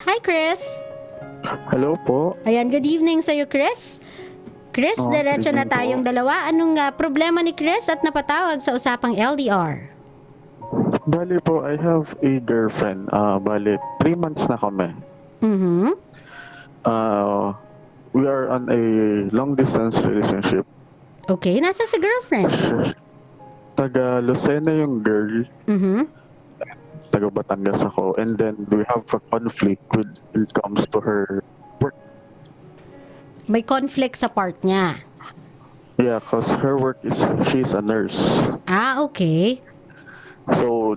Hi, Chris. Hello po. Ayan, good evening sa'yo, Chris. Chris, diretso na Evening po. tayong dalawa. Anong problema ni Chris at napatawag sa usapang LDR? Bali po, I have a girlfriend. Bali, 3 months na kami. Mhm. We are on a long distance relationship. Okay, nasa si girlfriend? Taga Lucena yung girl, Mhm. taga Batangas ako. And then we have a conflict when it comes to her work. May conflict sa part niya. Yeah, cause her work is, she's a nurse. Ah, okay. So,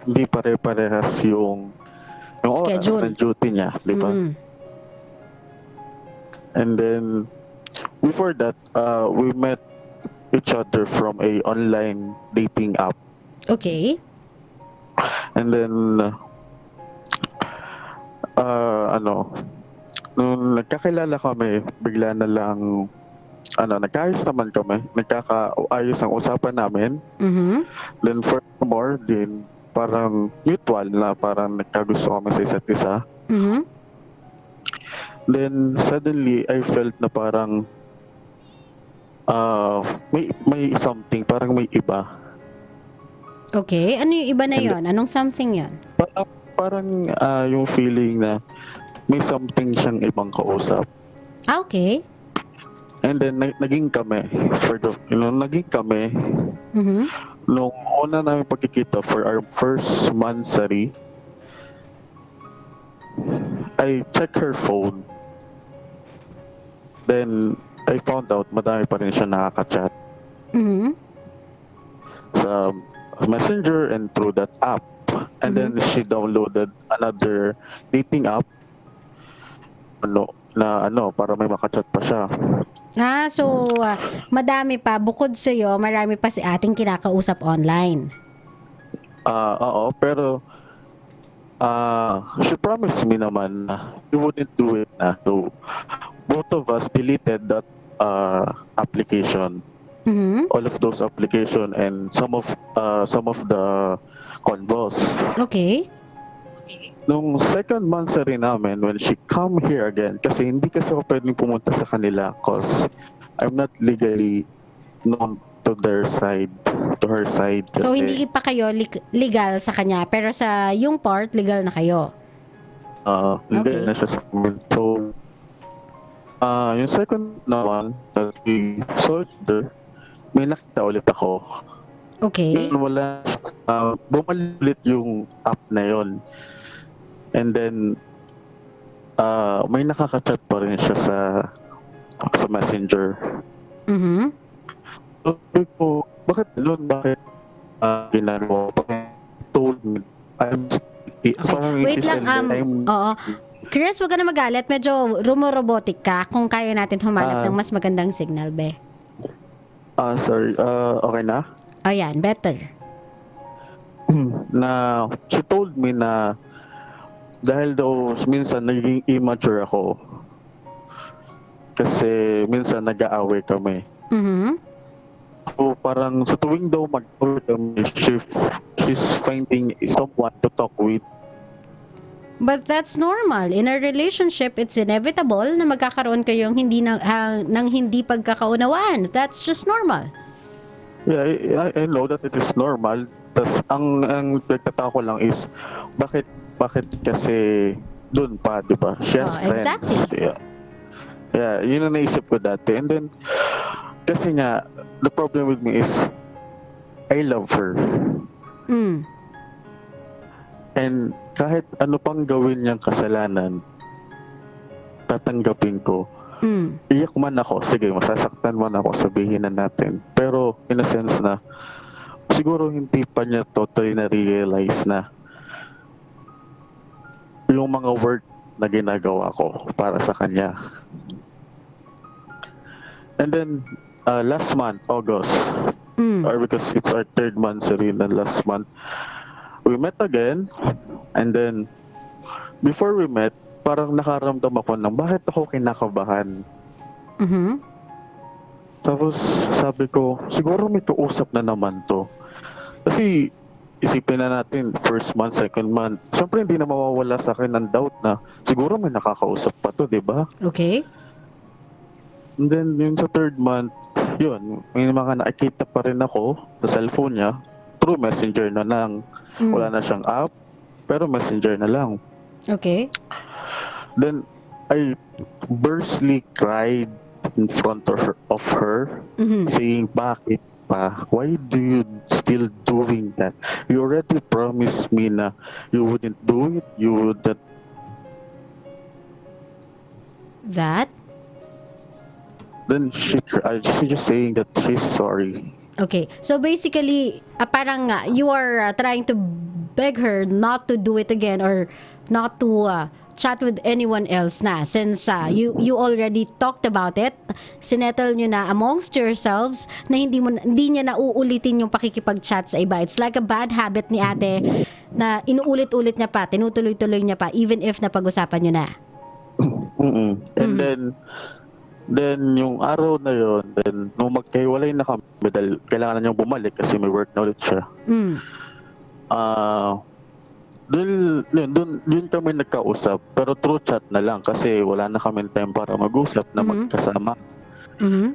hindi pare-parehas yung oras Schedule. ng duty niya, di ba? Mhm. And then, before that, we met each other from a online dating app. Okay. And then, nung nagkakilala kami, bigla na lang, nagkaayos naman kami. Nagkakaayos ang usapan namin. Mhm. Then furthermore, din, parang mutual na parang nagkagusto kami sa isa't isa. Mhm. Then, suddenly, I felt na parang, may something, parang may iba. Okay, ano yung iba na yon? Anong something yon? Parang yung feeling na may something siyang ibang kausap. Ah, okay. And then naging kami naging kami Mhm. nung una namin pagkikita for our first monthsary. I check her phone. Then I found out madami pa rin siya nakaka-chat Mhm. sa Messenger and through that app. And then she downloaded another dating app para may makachat pa siya. Ah, so madami pa bukod sa iyo, marami pa si ating kinakausap online. Oo, pero she promised me naman na he wouldn't do it na. So, both of us deleted that application. Mhm. All of those application and some of the convos. Okay. Nung second monthsary namin, when she come here again, kasi hindi kasi ako pwedeng pumunta sa kanila cause I'm not legally known to their side, to her side. So Kasi, hindi pa kayo legal sa kanya, pero sa yung part legal na kayo. legal Okay. na siya sa amin. So, yung second naman, that we saw each other, may nakita ulit ako. Okay. Yun, wala, bumalik ulit yung app na yon. And then, may nakaka-chat pa rin siya sa Messenger. Mhm. So, sabi ko, bakit nun? Bakit ginagawa? Bakit told me? Okay. Wait lang, oo. Chris, wag ka na magalit. Medyo rumorobotic ka. Kung kaya natin humanap ng mas magandang signal, be. Sorry. Okay na? Ayan, better. Na, she told me na dahil daw minsan naging immature ako. Kasi minsan nag-aaway kami. Mhm. So parang sa tuwing daw mag-away kami, she's finding someone to talk with. But that's normal. In a relationship, it's inevitable na magkakaroon kayong ng hindi pagkakaunawaan. That's just normal. Yeah, I know that it is normal. Tas ang nagtataka ko lang is bakit kasi doon pa, di ba? She has friends. Exactly. Yeah, yun ang naisip ko dati. And then, kasi nga, the problem with me is, I love her. Mm. And kahit ano pang gawin niyang kasalanan, tatanggapin ko. Mm. Iyak man ako, sige, masasaktan man ako, sabihin na natin. Pero, in a sense na, siguro hindi pa niya totally na-realize na yung mga work na ginagawa ko para sa kanya. And then, last month, August, or because it's our third monthsary na last month, we met again, and then, before we met, parang nakaramdam ako ng bakit ako kinakabahan. Mhm. Tapos, sabi ko, siguro may kausap na naman to. Kasi, isipin na natin, first month, second month, syempre hindi na mawawala sa akin ng doubt na siguro may nakakausap pa to, di ba? Okay. And then, yung sa third month, yun, may mga nakikita pa rin ako sa cellphone niya, through messenger na lang. Wala na siyang app, pero messenger na lang. Okay. Then, I burstly cried in front of her saying, bakit pa? Why do you still doing that? You already promised me na you wouldn't do it, you wouldn't. That? Then she just saying that she's sorry. Okay. So basically, parang you are trying to beg her not to do it again or not to chat with anyone else na since you already talked about it, sinettle nyo na amongst yourselves na hindi niya na uulitin yung pakikipag-chat sa iba. It's like a bad habit ni ate na inuulit-ulit niya pa, tinutuloy-tuloy niya pa even if napag-usapan nyo na. And then yung araw na yon, then nung magkahiwalay na kami dahil kailangan na niyang bumalik kasi may work na ulit siya. Doon kami nagkausap pero through chat na lang kasi wala na kami time para mag-usap na magkasama.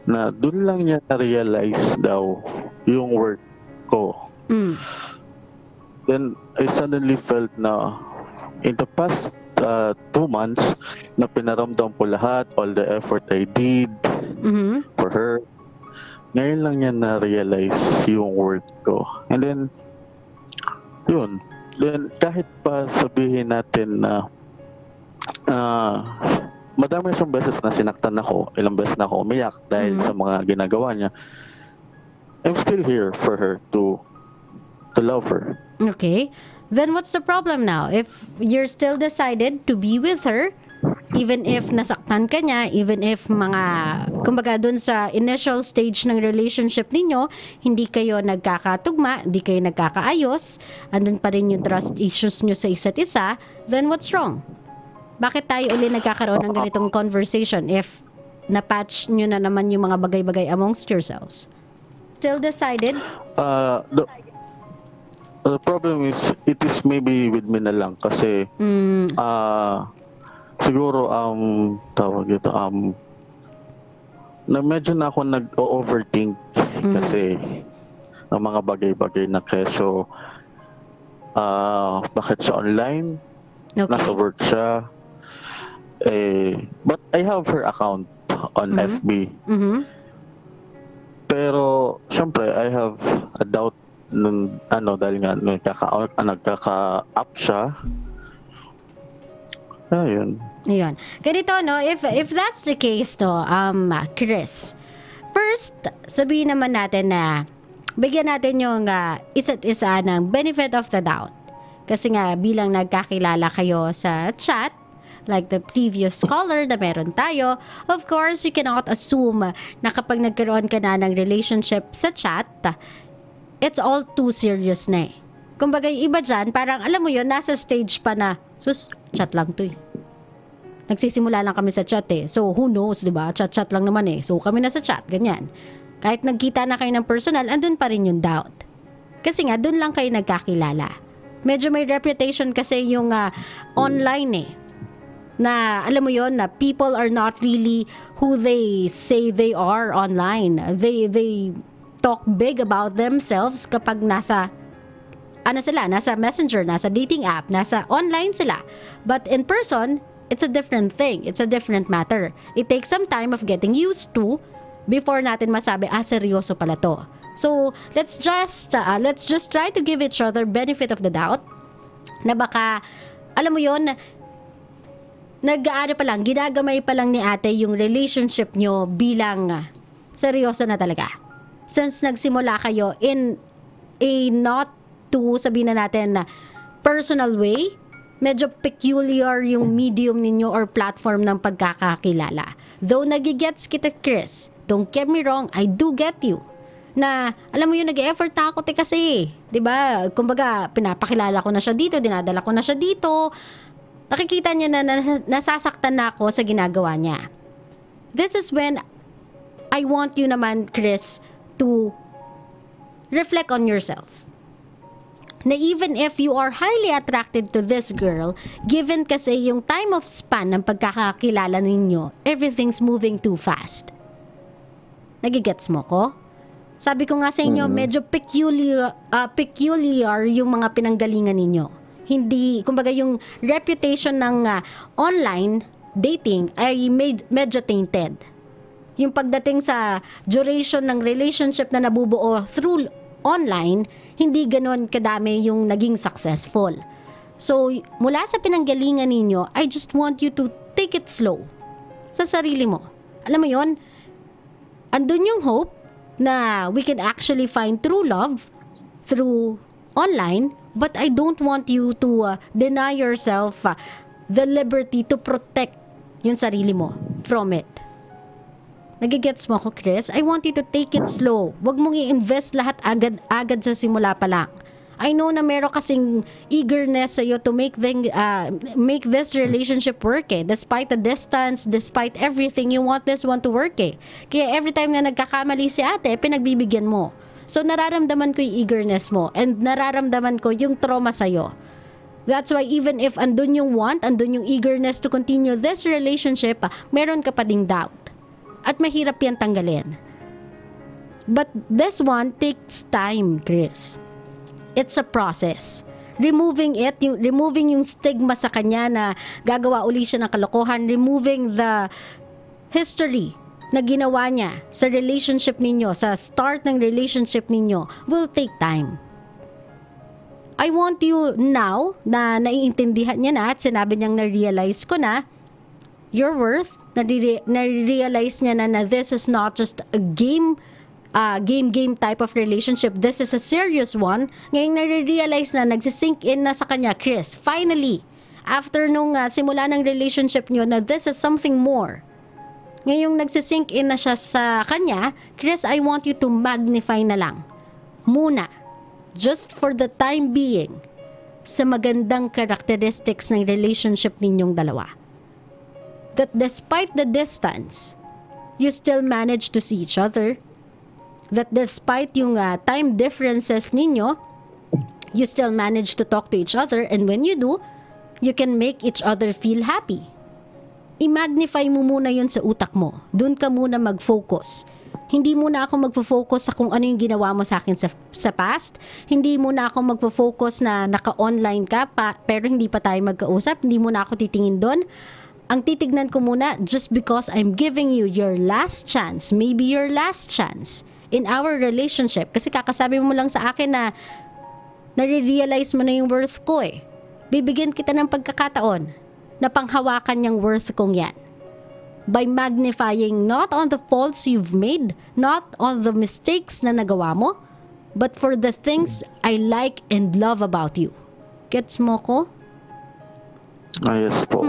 Na doon lang niya na-realize daw yung work ko. Then I suddenly felt na in the past 2 months na pinaramdam ko lahat, all the effort I did for her. Ngayon lang niya na-realize yung work ko. And then, yun. Then, kahit pa sabihin natin na madami siyang beses na sinaktan ako, ilang beses na ako umiyak dahil sa mga ginagawa niya, I'm still here for her to love her. Okay. Then what's the problem now? If you're still decided to be with her, even if nasaktan ka niya, even if kumbaga dun sa initial stage ng relationship ninyo, hindi kayo nagkakatugma, hindi kayo nagkakaayos, andun pa rin yung trust issues nyo sa isa't isa, then what's wrong? Bakit tayo uli nagkakaroon ng ganitong conversation if na-patch nyo na naman yung mga bagay-bagay amongst yourselves? Still decided? The problem is, it is maybe with me na lang kasi siguro tawag ito na medyo na ako nag-overthink kasi ng mga bagay-bagay na keso bakit siya online, nasa work siya, but I have her account on FB. Pero syempre I have a doubt dahil nga nagkaka-up siya. Ayun. Ganito, no, if that's the case, no, Chris, first, sabihin naman natin na bigyan natin yung isa't isa ng benefit of the doubt. Kasi nga, bilang nagkakilala kayo sa chat, like the previous caller na meron tayo, of course, you cannot assume na kapag nagkaroon ka na ng relationship sa chat, it's all too serious na eh. Kumbaga yung iba dyan, parang alam mo yun, nasa stage pa na, chat lang to eh. Nagsisimula lang kami sa chat eh. So who knows, di ba? Chat lang naman eh. So kami na sa chat, ganyan. Kahit nagkita na kayo ng personal, andun pa rin yung doubt. Kasi nga, dun lang kayo nagkakilala. Medyo may reputation kasi yung online eh. Na alam mo yon na people are not really who they say they are online. They talk big about themselves kapag nasa messenger, nasa dating app, nasa online sila. But in person, it's a different thing. It's a different matter. It takes some time of getting used to before natin masabi, seryoso pala to. So, let's just try to give each other benefit of the doubt na baka, alam mo yon, ginagamay pa lang ni ate yung relationship nyo bilang seryoso na talaga. Since nagsimula kayo in a not to, sabihin na natin, personal way, medyo peculiar yung medium ninyo or platform ng pagkakakilala. Though nagigets kita, Chris, don't get me wrong, I do get you. Na, alam mo yun, nag-effort na ako kasi. 'Di ba? Kumbaga, pinapakilala ko na siya dito, dinadala ko na siya dito. Nakikita niya na nasasaktan na ako sa ginagawa niya. This is when I want you naman, Chris, to reflect on yourself. na even if you are highly attracted to this girl, given kasi yung time of span ng pagkakakilala ninyo, everything's moving too fast. Nagigets mo ko? Sabi ko nga sa inyo, medyo peculiar yung mga pinanggalingan ninyo. Hindi, kumbaga yung reputation ng online dating ay medyo tainted. Yung pagdating sa duration ng relationship na nabubuo through online, hindi ganon kadami yung naging successful. So, mula sa pinanggalingan ninyo, I just want you to take it slow sa sarili mo. Alam mo yon, andun yung hope na we can actually find true love through online, but I don't want you to deny yourself the liberty to protect yung sarili mo from it. Nagigets mo ako, Chris? I want you to take it slow. Huwag mong i-invest lahat agad sa simula pa lang. I know na meron kasing eagerness sa'yo to make this relationship work eh. Despite the distance, despite everything, you want this one to work eh. Kaya every time na nagkakamali si ate, pinagbibigyan mo. So nararamdaman ko yung eagerness mo and nararamdaman ko yung trauma sa'yo. That's why even if andun yung want, andun yung eagerness to continue this relationship, meron ka pa ding doubt. At mahirap yan tanggalin. But this one takes time, Chris. It's a process. Removing yung stigma sa kanya na gagawa uli siya ng kalokohan, removing the history na ginawa niya sa relationship ninyo, sa start ng relationship ninyo, will take time. I want you now na naiintindihan niya na at sinabi niyang na-realize ko na your worth, na-realize niya na this is not just a game type of relationship. This is a serious one. Ngayong na-realize na, nagsisink in na sa kanya, Chris, finally, after nung simula ng relationship niyo na this is something more. Ngayong nagsisink in na siya sa kanya, Chris, I want you to magnify na lang. Muna, just for the time being, sa magandang characteristics ng relationship ninyong dalawa. That despite the distance, you still manage to see each other. That despite yung time differences ninyo, you still manage to talk to each other, and when you do, you can make each other feel happy. I-magnify mo muna yun sa utak mo. Doon ka muna mag-focus. Hindi muna ako magfo-focus sa kung ano yung ginawa mo sa akin sa past. Hindi muna ako magfo-focus na naka-online ka pa, pero hindi pa tayo magkausap. Hindi muna ako titingin doon. Ang titignan ko muna, just because I'm giving you your last chance, maybe your last chance in our relationship. Kasi kakasabi mo lang sa akin na nare-realize mo na yung worth ko eh. Bibigyan kita ng pagkakataon na panghawakan yung worth kong yan. By magnifying not on the faults you've made, not on the mistakes na nagawa mo, but for the things I like and love about you. Gets mo ko? Yes po.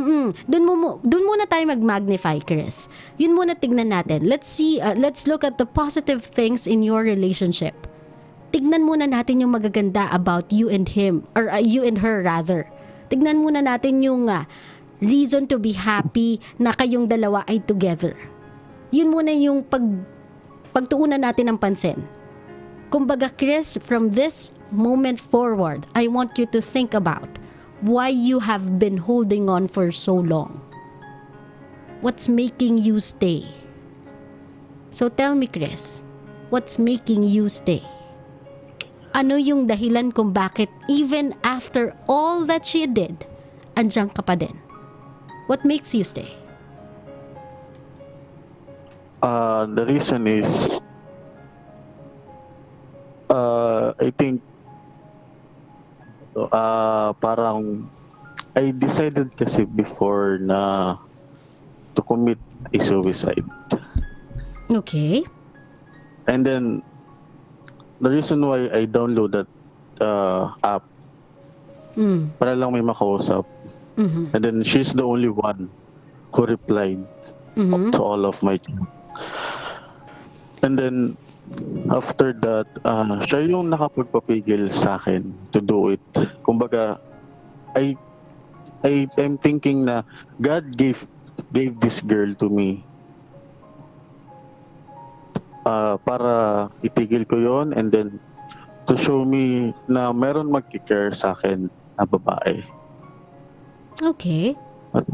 Doon muna tayo mag-magnify, Chris. Yun muna tignan natin. Let's look at the positive things in your relationship. Tignan muna natin yung magaganda about you and him, or you and her rather. Tignan muna natin yung reason to be happy na kayong dalawa ay together. Yun muna yung pagtuunan natin ng pansin. Kumbaga, Chris, from this moment forward, I want you to think about why you have been holding on for so long. What's making you stay? So tell me, Chris, what's making you stay? Ano yung dahilan kung bakit even after all that she did, andyan ka pa din? What makes you stay? The reason is, I think, parang I decided kasi before na to commit a suicide. Okay. And then the reason why I download that app para lang may makausap. And then she's the only one who replied to all of my chat. And then after that, siya yung nakapagpapigil sa akin to do it. Kumbaga, I'm thinking na God gave this girl to me para itigil ko yon, and then to show me na meron magkikare sa akin na babae. Okay. At,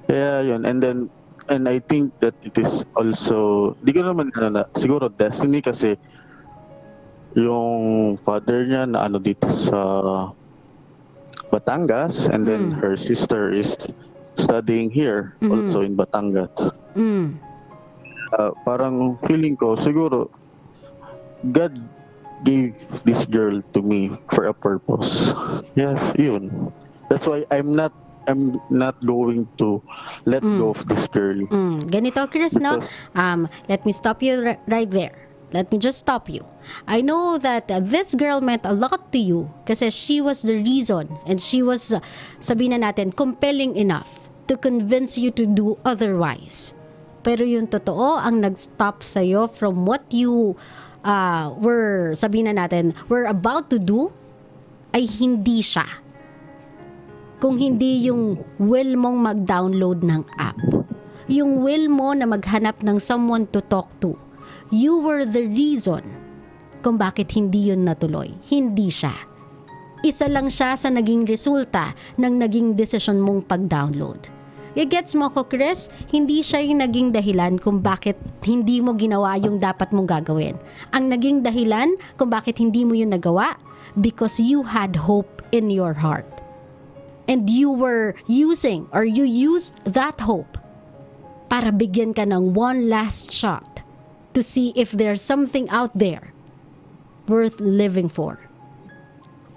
kaya yun, and I think that it is also, di ko naman siguro destiny kasi yung father niya na dito sa Batangas, and then her sister is studying here also in Batangas. Parang feeling ko siguro God gave this girl to me for a purpose. Yes, yun. That's why I'm not going to let go of this girl. Ganito, Chris, no? Let me stop you right there. Let me just stop you. I know that this girl meant a lot to you kasi she was the reason and she was, sabihin na natin, compelling enough to convince you to do otherwise. Pero yung totoo, ang nag-stop sa'yo from what you were, sabihin na natin, were about to do, ay hindi siya. Kung hindi yung will mong mag-download ng app. Yung will mo na maghanap ng someone to talk to. You were the reason kung bakit hindi yun natuloy. Hindi siya. Isa lang siya sa naging resulta ng naging desisyon mong pag-download. I-gets mo ko, Chris? Hindi siya yung naging dahilan kung bakit hindi mo ginawa yung dapat mong gagawin. Ang naging dahilan kung bakit hindi mo yun nagawa, because you had hope in your heart. And you were using, or you used that hope para bigyan ka ng one last shot to see if there's something out there worth living for.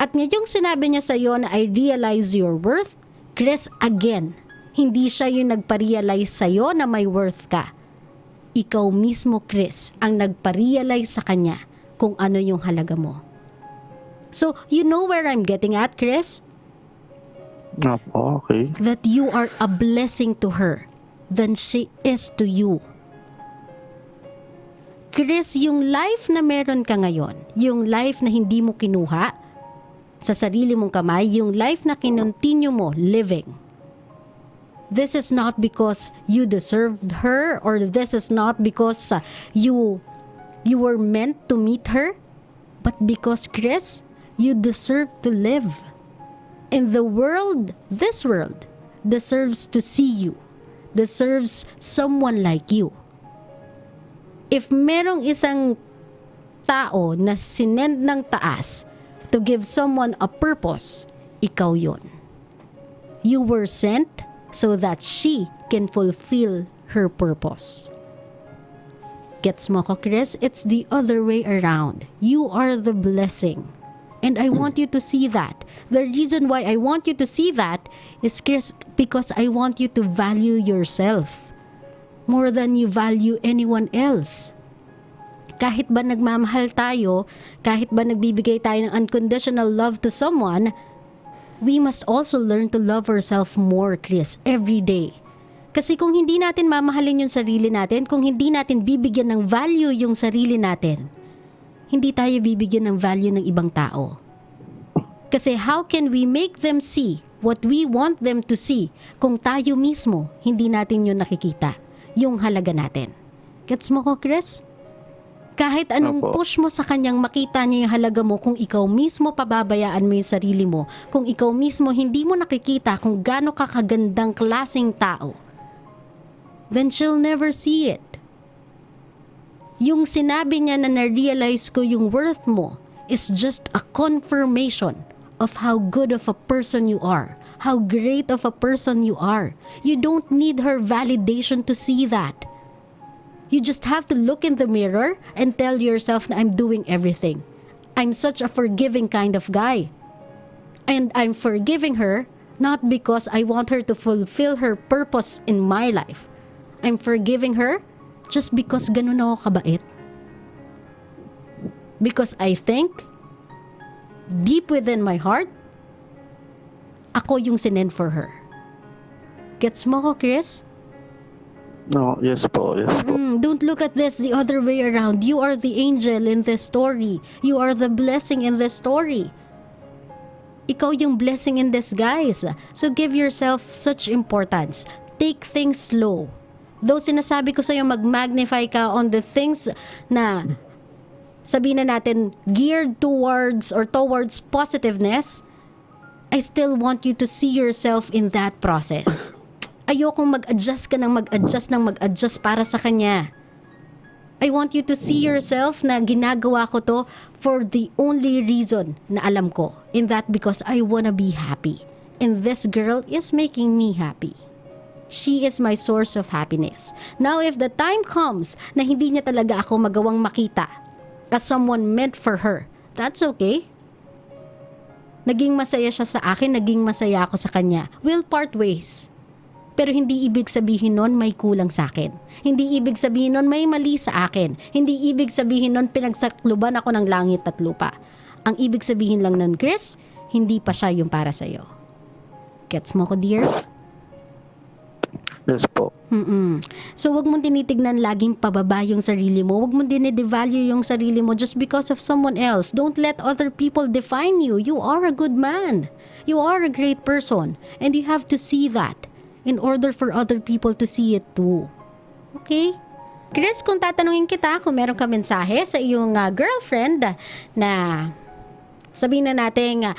At ngayong sinabi niya sa'yo na I realize your worth, Chris, again, hindi siya yung nagpa-realize sa'yo na may worth ka. Ikaw mismo, Chris, ang nagpa-realize sa kanya kung ano yung halaga mo. So, you know where I'm getting at, Chris? Okay. That you are a blessing to her than she is to you. Chris, yung life na meron ka ngayon, yung life na hindi mo kinuha sa sarili mong kamay, yung life na kinontinue mo living, this is not because you deserved her, or this is not because you were meant to meet her, but because, Chris, you deserve to live. And the world, this world, deserves to see you, deserves someone like you. If merong isang tao na sinend ng taas to give someone a purpose, ikaw yun. You were sent so that she can fulfill her purpose. Gets mo ko, Chris? It's the other way around. You are the blessing. And I want you to see that. The reason why I want you to see that is, Chris, because I want you to value yourself more than you value anyone else. Kahit ba nagmamahal tayo, kahit ba nagbibigay tayo ng unconditional love to someone, we must also learn to love ourselves more, Chris, every day. Kasi kung hindi natin mamahalin yung sarili natin, kung hindi natin bibigyan ng value yung sarili natin, hindi tayo bibigyan ng value ng ibang tao. Kasi how can we make them see what we want them to see kung tayo mismo hindi natin yun nakikita, yung halaga natin? Gets mo ko, Chris? Kahit anong push mo sa kanyang makita niya yung halaga mo, kung ikaw mismo pababayaan mo yung sarili mo, kung ikaw mismo hindi mo nakikita kung gaano ka kagandang klaseng tao, then she'll never see it. Yung sinabi niya na na-realize ko yung worth mo is just a confirmation of how good of a person you are, how great of a person you are. You don't need her validation to see that. You just have to look in the mirror and tell yourself na I'm doing everything. I'm such a forgiving kind of guy. And I'm forgiving her not because I want her to fulfill her purpose in my life. I'm forgiving her just because ganun ako kabait. Because I think, deep within my heart, ako yung sinend for her. Gets mo ko, Chris? No, yes po. Don't look at this the other way around. You are the angel in this story. You are the blessing in this story. Ikaw yung blessing in disguise. So give yourself such importance. Take things slow. Though sinasabi ko sa'yo mag-magnify ka on the things na sabihin na natin, geared towards positiveness, I still want you to see yourself in that process. Ayokong mag-adjust ka ng mag-adjust para sa kanya. I want you to see yourself na ginagawa ko to for the only reason na alam ko. In that because I wanna be happy. And this girl is making me happy. She is my source of happiness. Now if the time comes na hindi niya talaga ako magawang makita as someone meant for her, that's okay. Naging masaya siya sa akin, naging masaya ako sa kanya. We'll part ways. Pero hindi ibig sabihin nun may kulang sa akin. Hindi ibig sabihin nun may mali sa akin. Hindi ibig sabihin nun pinagsakluban ako ng langit at lupa. Ang ibig sabihin lang nun, Chris, hindi pa siya yung para sa'yo. Gets mo ko, dear? Yes po. So wag mong tinitignan laging pababa yung sarili mo. Wag mong dine-devalue yung sarili mo just because of someone else. Don't let other people define you. You are a good man. You are a great person. And you have to see that in order for other people to see it too. Okay? Chris, kung tatanungin kita kung meron ka mensahe sa iyong girlfriend na sabihin na natin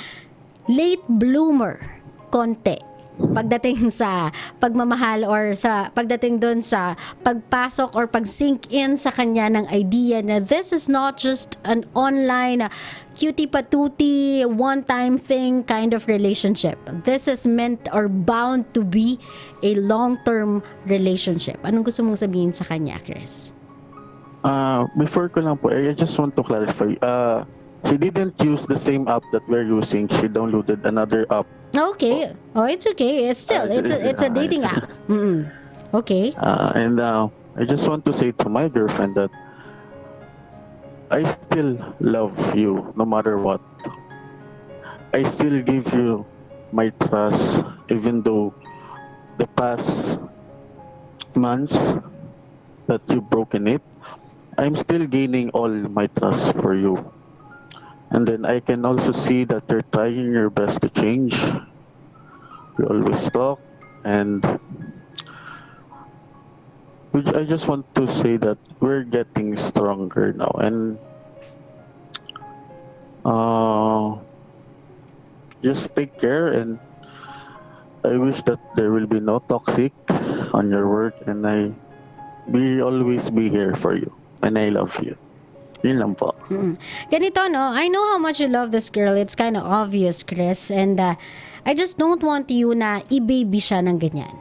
late bloomer, konti pagdating sa pagmamahal or sa pagdating doon sa pagpasok or pag-sink in sa kanya ng idea na this is not just an online cutie patuti one-time thing kind of relationship. This is meant or bound to be a long-term relationship. Anong gusto mong sabihin sa kanya, Chris? Before ko lang po, I just want to clarify. She didn't use the same app that we're using. She downloaded another app. Okay. Oh, it's okay. It's still it's a dating app. Okay. And I just want to say to my girlfriend that I still love you no matter what. I still give you my trust even though the past months that you've broken it, I'm still gaining all my trust for you. And then I can also see that you're trying your best to change. We always talk, and I just want to say that we're getting stronger now. And just take care, and I wish that there will be no toxic on your work, and I will always be here for you, and I love you. Yun lang po. Ganito, no? I know how much you love this girl. It's kind of obvious, Chris. And I just don't want you na i-baby siya ng ganyan.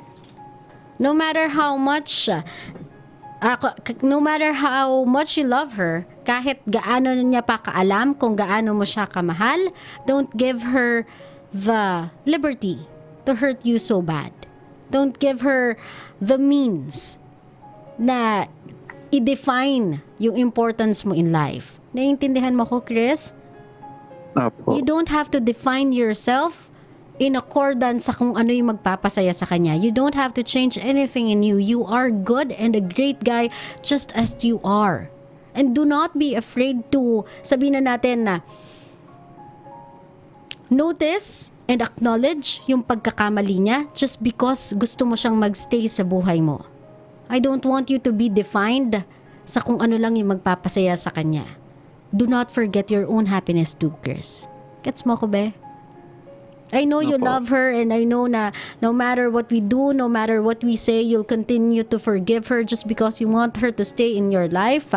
No matter how much you love her, kahit gaano niya pa kaalam kung gaano mo siya kamahal, don't give her the liberty to hurt you so bad. Don't give her the means na i-define yung importance mo in life. Naiintindihan mo ko, Chris? Apo. You don't have to define yourself in accordance sa kung ano yung magpapasaya sa kanya. You don't have to change anything in you. You are good and a great guy just as you are. And do not be afraid to, sabihin na natin na, notice and acknowledge yung pagkakamali niya just because gusto mo siyang magstay sa buhay mo. I don't want you to be defined sa kung ano lang yung magpapasaya sa kanya. Do not forget your own happiness too, Chris. Gets mo ko, be? I know you love her, and I know na no matter what we do, no matter what we say, you'll continue to forgive her just because you want her to stay in your life.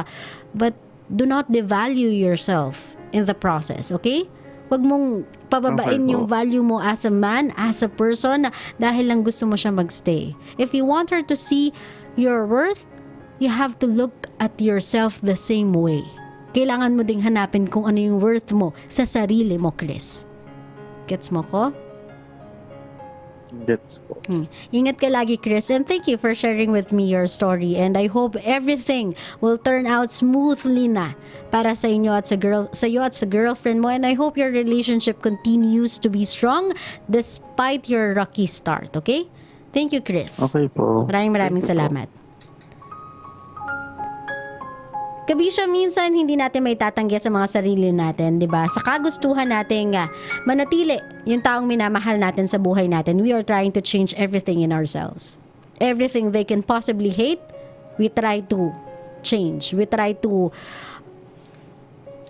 But do not devalue yourself in the process, okay? Huwag mong pababain yung value mo as a man, as a person, dahil lang gusto mo siya magstay. If you want her to see your worth, you have to look at yourself the same way. Kailangan mo ding hanapin kung ano yung worth mo sa sarili mo, Chris. Gets mo ko? Gets po. Ingat ka lagi, Chris, and thank you for sharing with me your story, and I hope everything will turn out smoothly na para sa inyo at sa iyo at sa girlfriend mo, and I hope your relationship continues to be strong despite your rocky start, okay? Thank you, Chris. Okay po. Maraming salamat. Kabisyo, minsan hindi natin may tatanggi sa mga sarili natin, di ba? Sa kagustuhan natin manatili yung taong minamahal natin sa buhay natin, we are trying to change everything in ourselves. Everything they can possibly hate, we try to change. We try to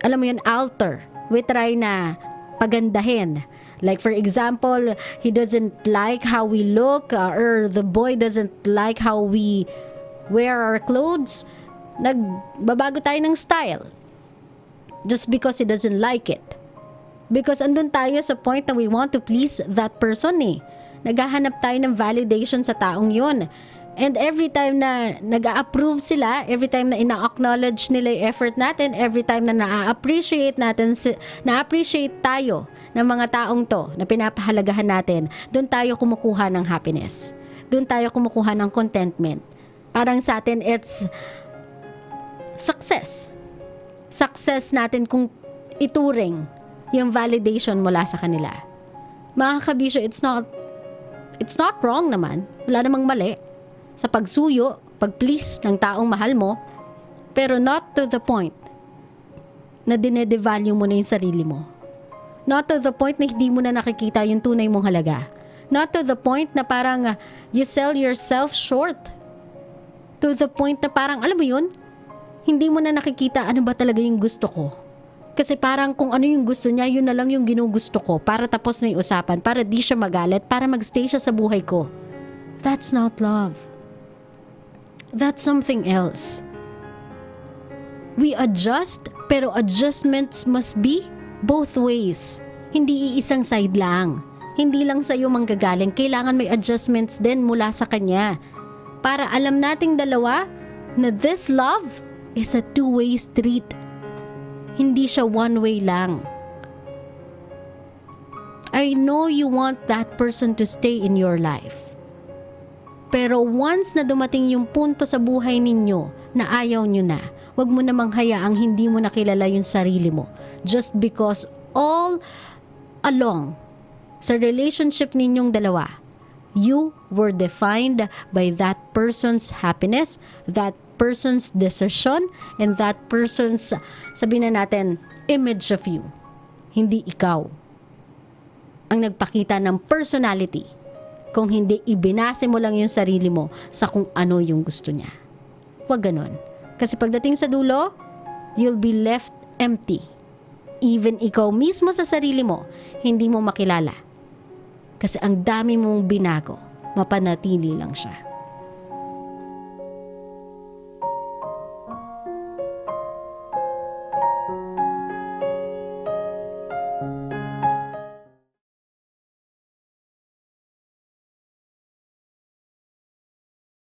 alam mo yun, alter. We try na pagandahin. Like for example, he doesn't like how we look, or the boy doesn't like how we wear our clothes. Nagbabago tayo ng style just because he doesn't like it. Because andun tayo sa point na we want to please that person eh. Naghahanap tayo ng validation sa taong yun. And every time na nag-a-approve sila, every time na ina-acknowledge nila yung effort natin, every time na na-appreciate tayo ng mga taong to na pinapahalagahan natin, doon tayo kumukuha ng happiness. Doon tayo kumukuha ng contentment. Parang sa atin, it's success. Success natin kung ituring yung validation mula sa kanila. Mga kabisyo, it's not wrong naman. Wala namang mali sa pagsuyo, pag-please ng taong mahal mo, pero not to the point na dinedevalue mo na yung sarili mo. Not to the point na hindi mo na nakikita yung tunay mong halaga. Not to the point na parang you sell yourself short. To the point na parang, alam mo yun, hindi mo na nakikita ano ba talaga yung gusto ko. Kasi parang kung ano yung gusto niya, yun na lang yung ginugusto ko para tapos na yung usapan, para di siya magalit, para magstay siya sa buhay ko. That's not love. That's something else. We adjust, pero adjustments must be both ways. Hindi iisang side lang. Hindi lang sa'yo manggagaling. Kailangan may adjustments din mula sa kanya. Para alam nating dalawa na this love is a two-way street. Hindi siya one-way lang. I know you want that person to stay in your life. Pero once na dumating yung punto sa buhay ninyo na ayaw nyo na, wag mo namang hayaang hindi mo nakilala yung sarili mo. Just because all along sa relationship ninyong dalawa, you were defined by that person's happiness, that person's decision, and that person's, sabihin na natin, image of you. Hindi ikaw ang nagpakita ng personality kung hindi ibinase mo lang yung sarili mo sa kung ano yung gusto niya. Huwag ganun. Kasi pagdating sa dulo, you'll be left empty. Even ikaw mismo sa sarili mo, hindi mo makilala. Kasi ang dami mong binago, mapanatili lang siya.